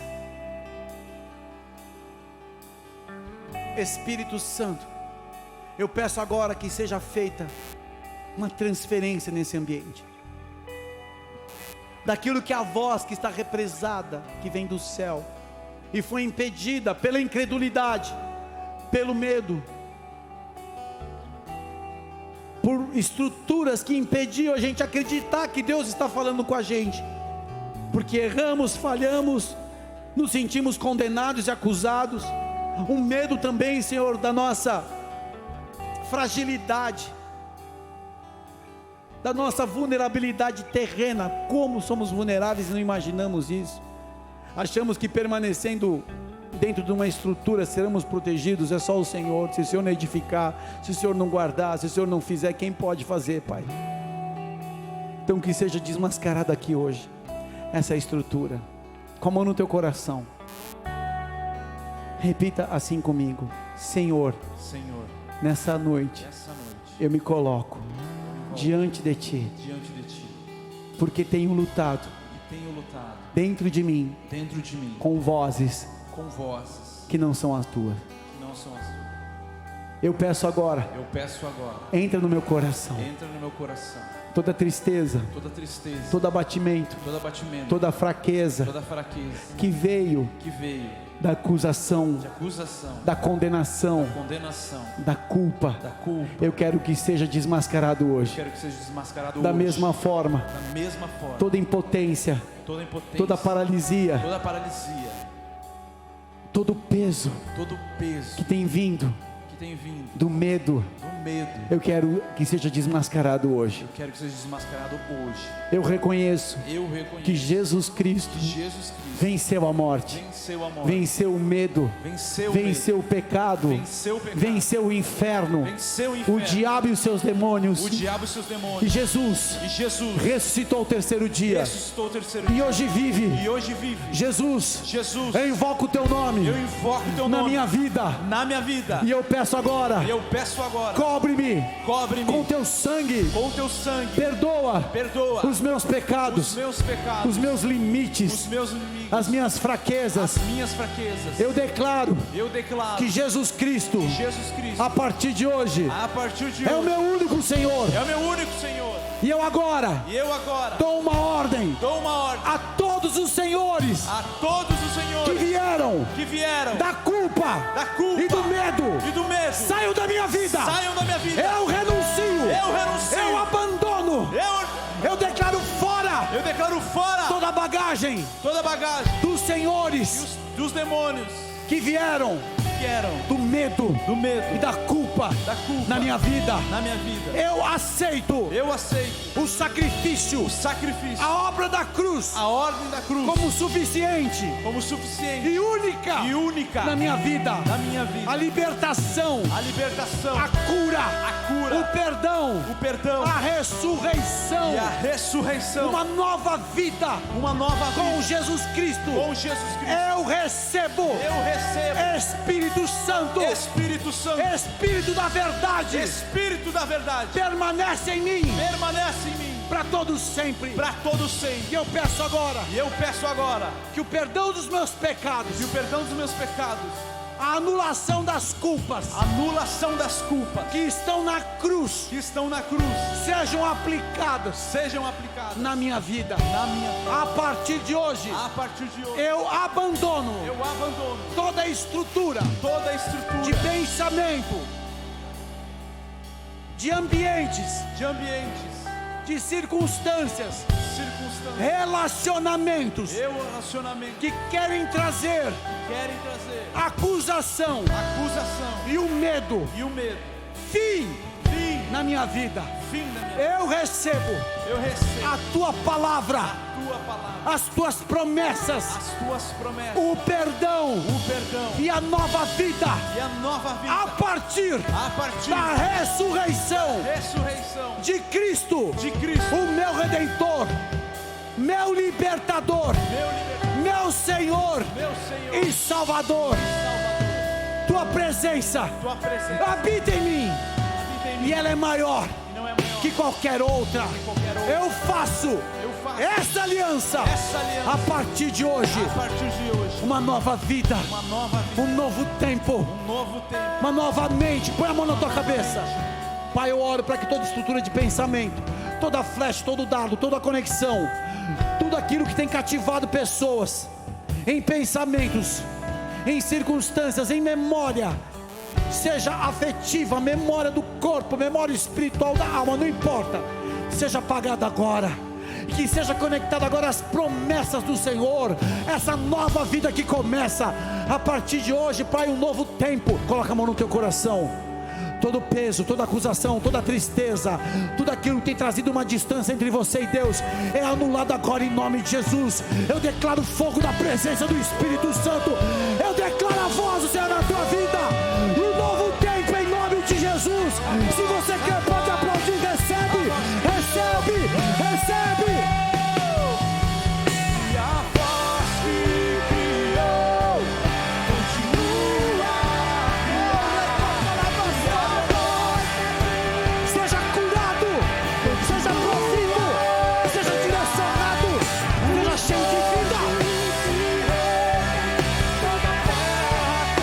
Espírito Santo, eu peço agora que seja feita uma transferência nesse ambiente, daquilo que a voz que está represada, que vem do céu, e foi impedida pela incredulidade, pelo medo, por estruturas que impediam a gente acreditar que Deus está falando com a gente, porque erramos, falhamos, nos sentimos condenados e acusados. Um medo também, Senhor, da nossa fragilidade, da nossa vulnerabilidade terrena. Como somos vulneráveis e não imaginamos isso. Achamos que permanecendo dentro de uma estrutura seremos protegidos. É só o Senhor. Se o Senhor não edificar, se o Senhor não guardar, se o Senhor não fizer, quem pode fazer, Pai? Então que seja desmascarada aqui hoje essa estrutura, com a mão no teu coração. Repita assim comigo: Senhor, Senhor, nessa noite eu me coloco diante de Ti, porque tenho lutado dentro de mim com vozes que não são as Tuas. Eu peço agora, entra no meu coração, toda tristeza, todo abatimento, toda fraqueza que veio da acusação, da condenação, da culpa, eu quero que seja desmascarado hoje. Da mesma forma, toda impotência, toda paralisia, todo o peso todo o peso que tem vindo que tem vindo do medo, do medo, eu quero que seja desmascarado hoje. eu quero que seja desmascarado hoje. Eu reconheço Eu reconheço que Jesus Cristo que Jesus Cristo venceu a morte, venceu a morte, venceu o medo, venceu o venceu o pecado, medo, venceu o pecado, venceu o inferno, venceu o o inferno, diabo e os seus demônios. o diabo e seus E demônios. Jesus E Jesus ressuscitou o terceiro dia ressuscitou o terceiro e dia hoje vive. e hoje vive. Jesus, Jesus, eu invoco o teu nome eu invoco o teu na nome minha vida na minha vida. e eu peço agora, E eu peço agora, cobre-me cobre-me com teu sangue, com teu sangue, perdoa perdoa os meus pecados, os meus pecados, os meus os limites, meus inimigos, as minhas fraquezas. as minhas fraquezas. Eu declaro Eu declaro que Jesus Cristo, Jesus Cristo, a partir de hoje, a partir de é o hoje, meu único Senhor. é o meu único Senhor. E eu agora E eu agora dou uma ordem dou uma ordem a todos os senhores a todos os que senhores vieram que vieram da culpa da culpa e do medo. e do medo. Saiam da minha vida. Saiam da minha vida. Eu renuncio. Eu renuncio. Eu abandono. Eu declaro fora Eu declaro fora toda a bagagem toda a bagagem dos senhores dos demônios que vieram que eram do medo do e medo, da culpa da culpa na minha vida. na minha vida. Eu aceito Eu aceito o sacrifício, o sacrifício, a obra da cruz a ordem da cruz como suficiente como suficiente e única e única na minha vida. na minha vida. A libertação, A libertação, a cura, a cura, o perdão, o perdão a ressurreição, e a ressurreição. uma nova vida Uma nova com vida Jesus Cristo. com Jesus Cristo. Eu recebo Eu recebo Espírito Santo, Espírito Santo, Espírito da verdade, Espírito da verdade, permanece em mim permanece em mim para todos sempre. para todos sempre. E eu peço agora E eu peço agora que o perdão dos meus pecados, que o perdão dos meus pecados, a anulação das culpas a anulação das culpas que estão na cruz que estão na cruz sejam aplicadas sejam aplicadas na minha vida. na minha vida. A partir de hoje, A partir de hoje, eu abandono eu abandono toda a estrutura toda a de estrutura pensamento, de ambientes, de ambientes, de circunstâncias, circunstâncias, relacionamentos e relacionamentos que querem trazer que querem trazer acusação acusação e o medo. e o medo. Fim Fim, na minha vida. fim da minha vida. Eu recebo Eu recebo a tua palavra, a tua palavra, as tuas promessas, as tuas promessas, o perdão o perdão e a nova vida e a nova vida a partir a partir da da ressurreição ressurreição de Cristo, de Cristo, o meu Redentor, meu libertador, meu libertador, meu Senhor meu Senhor e Salvador. Salvador. Tua presença Tua presença habita em mim habita em mim e ela é maior e não é maior que qualquer outra. qualquer outra. Eu faço Eu faço essa aliança essa aliança a partir de hoje. a partir de hoje. Uma nova vida, Uma nova vida, um novo tempo, um novo tempo. uma nova mente. Põe a mão na tua cabeça. Pai, eu oro para que toda estrutura de pensamento, toda flecha, todo dardo, toda conexão, tudo aquilo que tem cativado pessoas em pensamentos, em circunstâncias, em memória, seja afetiva, memória do corpo, memória espiritual da alma, não importa, seja apagada agora. Que seja conectada agora às promessas do Senhor, essa nova vida que começa a partir de hoje, Pai, um novo tempo. Coloca a mão no teu coração. Todo peso, toda acusação, toda tristeza, tudo aquilo que tem trazido uma distância entre você e Deus, é anulado agora em nome de Jesus. Eu declaro fogo da presença do Espírito Santo. Eu declaro a voz do Senhor na tua vida, um novo tempo em nome de Jesus. Se você quer, pode aplaudir. Recebe, recebe, recebe. E a voz que criou continua. Seja curado, seja provido, seja direcionado, seja cheio de vida. Toda terra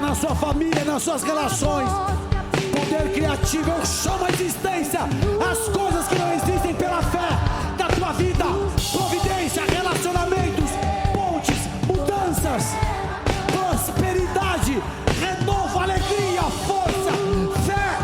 na sua família, nas suas relações. Poder criativo, eu chamo a existência as coisas que não existem pela fé da tua vida. Providência, relacionamentos, pontes, mudanças, prosperidade, renovo, alegria, força, fé.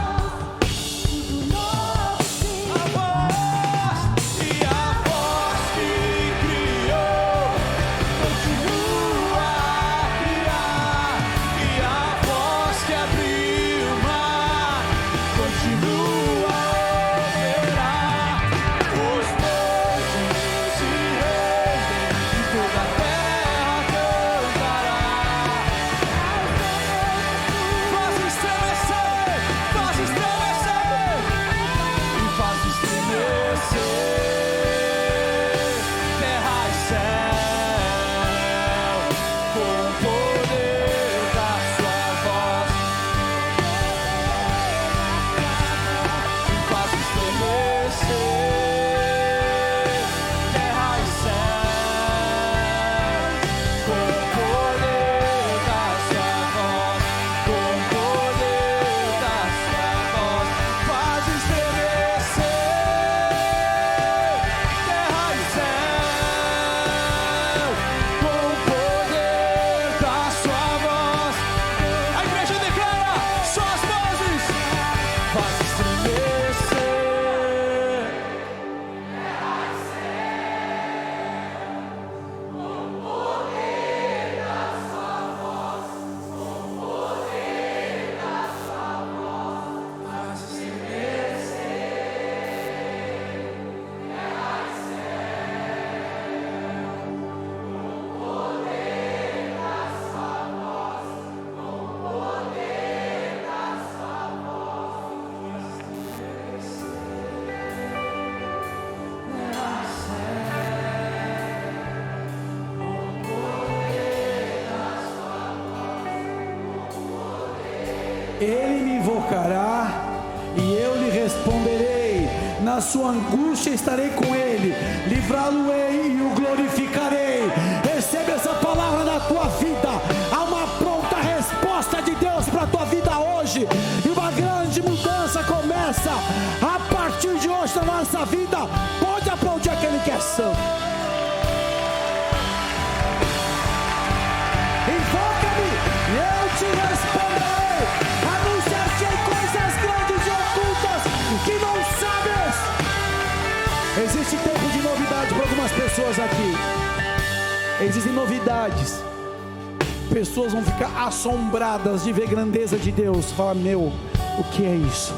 Ele me invocará e eu lhe responderei. Na sua angústia estarei com ele, livrá-lo-ei e o glorificarei. Recebe essa palavra na tua vida. Há uma pronta resposta de Deus para a tua vida hoje, e uma grande mudança começa a partir de hoje na nossa vida. Pode aplaudir aquele que é santo. Invoca-me e eu te responderei. Que não sabes. Existe tempo de novidade para algumas pessoas aqui. Existem novidades. Pessoas vão ficar assombradas de ver a grandeza de Deus. Fala, meu, o que é isso?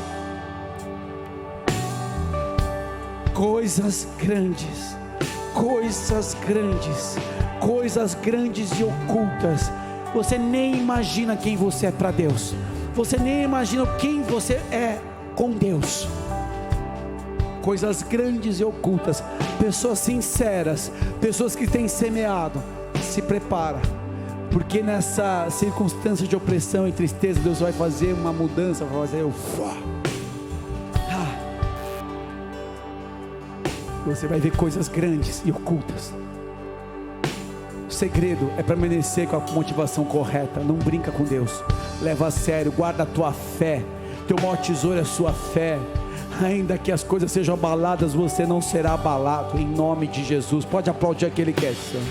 Coisas grandes, coisas grandes, coisas grandes e ocultas. Você nem imagina quem você é para Deus. Você nem imagina quem você é com Deus. Coisas grandes e ocultas. Pessoas sinceras, pessoas que têm semeado. Se prepara, porque nessa circunstância de opressão e tristeza, Deus vai fazer uma mudança, vai fazer você vai ver coisas grandes e ocultas. O segredo é permanecer com a motivação correta. Não brinca com Deus, leva a sério, guarda a tua fé. Teu maior tesouro é a sua fé. Ainda que as coisas sejam abaladas, você não será abalado, em nome de Jesus. Pode aplaudir aquele que é santo.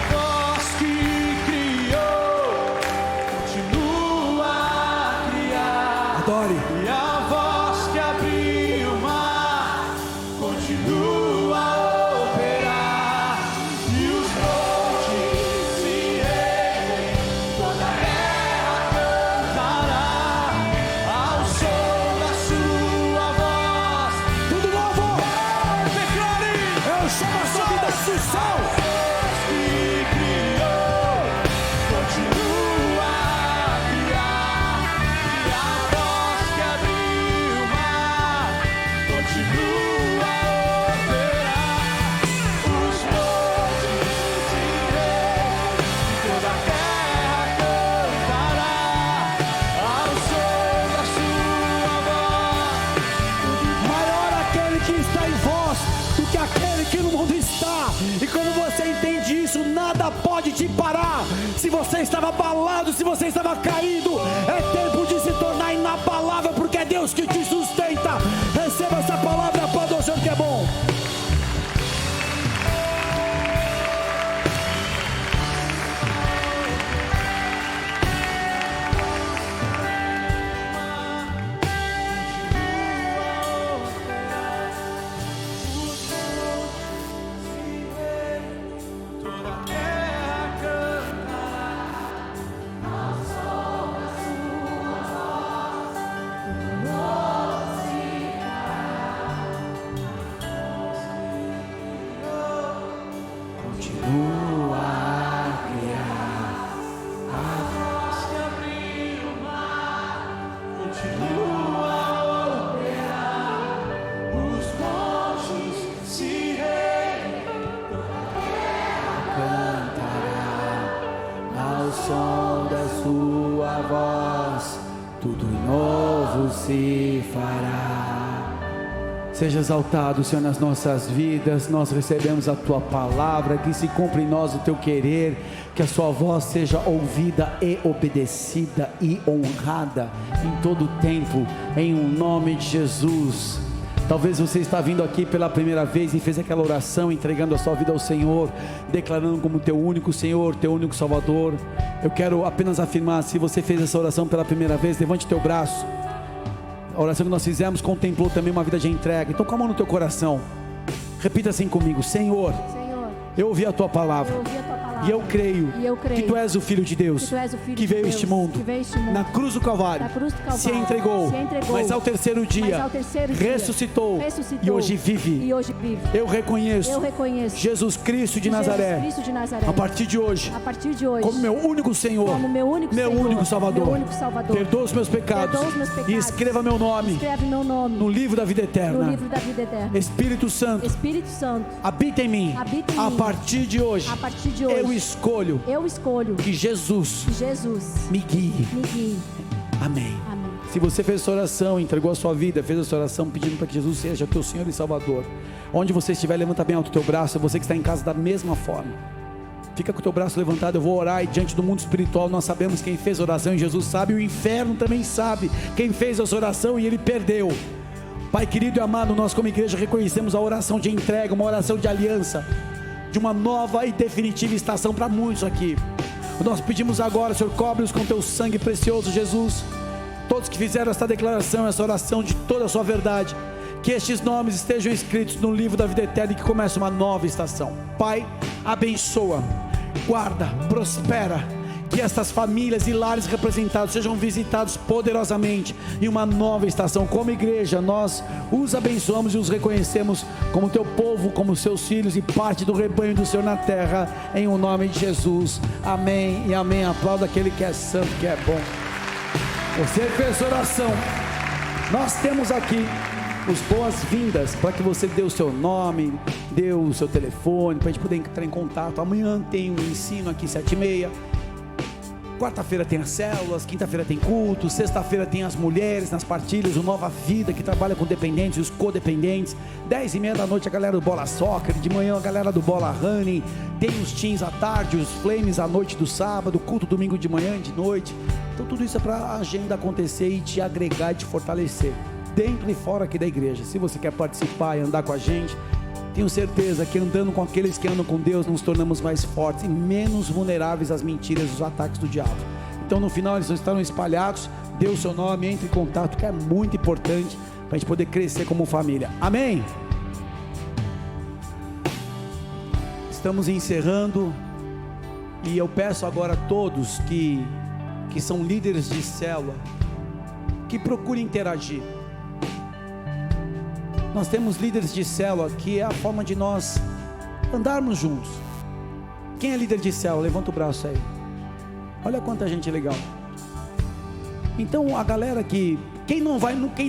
Deus que criou, continua a criar. Adore. E a voz que abriu o mar, continua a operar. E os montes se erguem, toda a terra cantará ao som da sua voz. Tudo novo. Declare. te parar. Se você estava abalado, se você estava caído, é tempo de se tornar inabalável, porque é Deus que te sustenta. Receba essa palavra, aplauda o Senhor que é bom. Se fará. Seja exaltado, Senhor, nas nossas vidas. Nós recebemos a Tua palavra, que se cumpra em nós o Teu querer, que a Sua voz seja ouvida e obedecida e honrada em todo o tempo, em o nome de Jesus. Talvez você está vindo aqui pela primeira vez e fez aquela oração, entregando a sua vida ao Senhor, declarando como Teu único Senhor, Teu único Salvador. Eu quero apenas afirmar, se você fez essa oração pela primeira vez, levante Teu braço. A oração que nós fizemos contemplou também uma vida de entrega. Então com a mão no teu coração, repita assim comigo: Senhor, eu ouvi a Tua palavra, e eu creio que Tu és o Filho de Deus, que veio este mundo, na cruz do Calvário, se entregou, mas ao terceiro dia ressuscitou, e hoje vive. Eu reconheço Jesus Cristo de Nazaré, a partir de hoje, como meu único Senhor, meu único Salvador. Perdoa os meus pecados e escreva meu nome no livro da vida eterna. Espírito Santo, habita em mim. A partir de hoje, eu escolho que Jesus me guie. Amém. Se você fez essa oração, entregou a sua vida, fez essa oração pedindo para que Jesus seja teu Senhor e Salvador, onde você estiver, levanta bem alto o teu braço. Você que está em casa, da mesma forma, fica com o teu braço levantado. Eu vou orar, e diante do mundo espiritual nós sabemos quem fez a oração, e Jesus sabe, o inferno também sabe quem fez essa oração, e ele perdeu. Pai querido e amado, nós como igreja reconhecemos a oração de entrega, uma oração de aliança, de uma nova e definitiva estação para muitos aqui. Nós pedimos agora, Senhor, cobre-os com Teu sangue precioso, Jesus. Todos que fizeram essa declaração, essa oração de toda a sua verdade, que estes nomes estejam escritos no livro da vida eterna, e que comece uma nova estação. Pai, abençoa, guarda, prospera, que estas famílias e lares representados sejam visitados poderosamente em uma nova estação. Como igreja, nós os abençoamos e os reconhecemos como Teu povo, como Seus filhos e parte do rebanho do Senhor na terra, em o nome de Jesus. Amém e amém. Aplauda aquele que é santo, que é bom. Você fez oração. Nós temos aqui os boas-vindas para que você dê o seu nome, dê o seu telefone, para a gente poder entrar em contato. Amanhã tem um ensino aqui 7h30. Quarta-feira tem as células, quinta-feira tem culto, sexta-feira tem as mulheres nas partilhas, o Nova Vida, que trabalha com dependentes e os codependentes. 10h30 da noite a galera do Bola Soccer, de manhã a galera do Bola Running, tem os teens à tarde, os flames à noite do sábado, culto domingo de manhã e de noite. Então tudo isso é para a agenda acontecer e te agregar e te fortalecer, dentro e fora aqui da igreja. Se você quer participar e andar com a gente, tenho certeza que andando com aqueles que andam com Deus, nos tornamos mais fortes e menos vulneráveis às mentiras e aos ataques do diabo. Então no final eles estarão espalhados. Dê o seu nome, entre em contato, que é muito importante para a gente poder crescer como família. Amém? Estamos encerrando, e eu peço agora a todos que são líderes de célula, que procurem interagir. Nós temos líderes de célula, que é a forma de nós andarmos juntos. Quem é líder de célula? Levanta o braço aí. Olha quanta gente legal. Então a galera que... Quem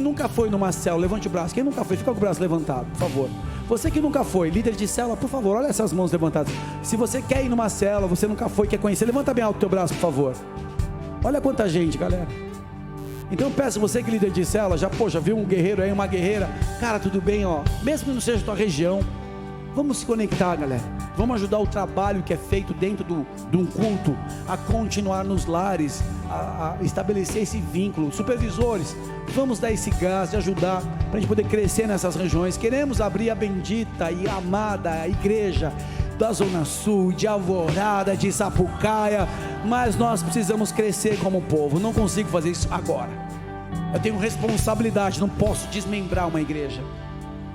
nunca foi numa célula, levante o braço. Quem nunca foi, fica com o braço levantado, por favor. Você que nunca foi, líder de célula, por favor, olha essas mãos levantadas. Se você quer ir numa célula, você nunca foi, quer conhecer, levanta bem alto o teu braço, por favor. Olha quanta gente, galera. Então eu peço, você que é líder de célula, já viu um guerreiro aí, uma guerreira, cara, tudo bem, ó, mesmo que não seja a tua região, vamos se conectar, galera. Vamos ajudar o trabalho que é feito dentro de um culto a continuar nos lares, a estabelecer esse vínculo. Supervisores, vamos dar esse gás de ajudar para a gente poder crescer nessas regiões. Queremos abrir a bendita e amada igreja da Zona Sul, de Alvorada, de Sapucaia, mas nós precisamos crescer como povo. Não consigo fazer isso agora. Eu tenho responsabilidade, não posso desmembrar uma igreja.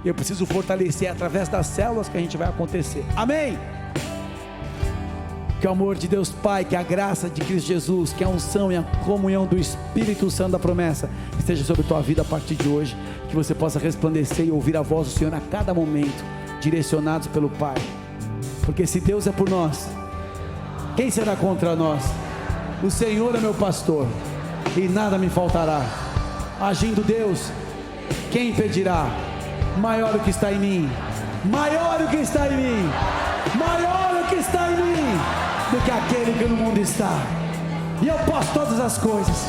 Eu preciso fortalecer através das células que a gente vai acontecer. Amém? Que o amor de Deus Pai, que a graça de Cristo Jesus, que a unção e a comunhão do Espírito Santo da promessa esteja sobre a tua vida a partir de hoje. Que você possa resplandecer e ouvir a voz do Senhor a cada momento, direcionados pelo Pai. Porque se Deus é por nós, quem será contra nós? O Senhor é meu pastor e nada me faltará. Agindo Deus, quem impedirá? Maior o que está em mim, maior o que está em mim, maior o que está em mim do que aquele que no mundo está. E eu posso todas as coisas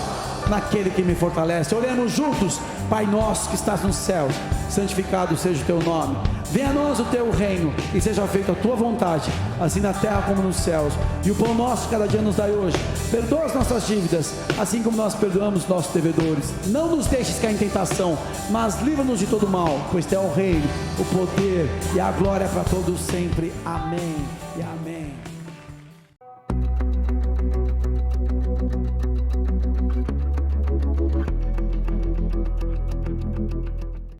naquele que me fortalece. Oremos juntos. Pai nosso que estás nos céus, santificado seja o teu nome. Venha a nós o teu reino e seja feita a tua vontade, assim na terra como nos céus. E o pão nosso cada dia nos dai hoje. Perdoa as nossas dívidas, assim como nós perdoamos nossos devedores. Não nos deixes cair em tentação, mas livra-nos de todo mal, pois teu é o reino, o poder e a glória para todos sempre. Amém e amém.